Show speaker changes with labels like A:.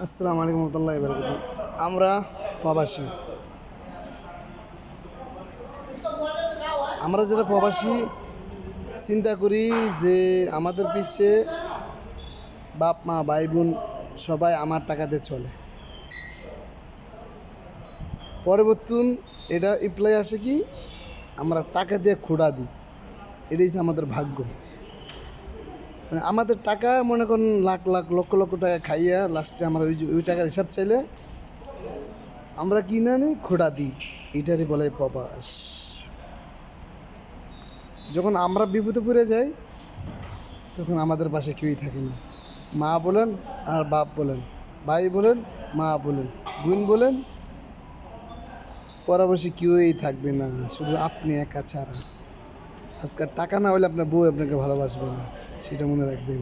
A: আসসালামু আলাইকুম রহমতুল্লাহি বারাকাতুহু। আমরা প্রবাসী, আমরা যারা প্রবাসী চিন্তা করি যে আমাদের পিছে বাপ মা ভাই বোন সবাই আমার টাকাতে চলে। পরবর্তী এটা ইপ্লাই আসে কি আমরা টাকা দিয়ে খোঁড়া দিই, এটাই হচ্ছে আমাদের ভাগ্য। মানে আমাদের টাকা মনে করেন লাখ লাখ লক্ষ লক্ষ টাকা খাইয়া লাস্টে আমরা ওই টাকার হিসাব চাইলে আমরা কিনে আনি খোঁড়া দিই, এটারই বলে প্রবাস। যখন আমরা বিপদে পড়ে যাই তখন আমাদের পাশে কেউই থাকে না। মা বলেন আর বাপ বলেন, ভাই বলেন, মা বলেন, বোন বলেন, পরামর্শে কেউই থাকবে না, শুধু আপনি একা ছাড়া। আজকাল টাকা না হলে আপনার বউ আপনাকে ভালোবাসবে না, সেটা মনে রাখবেন।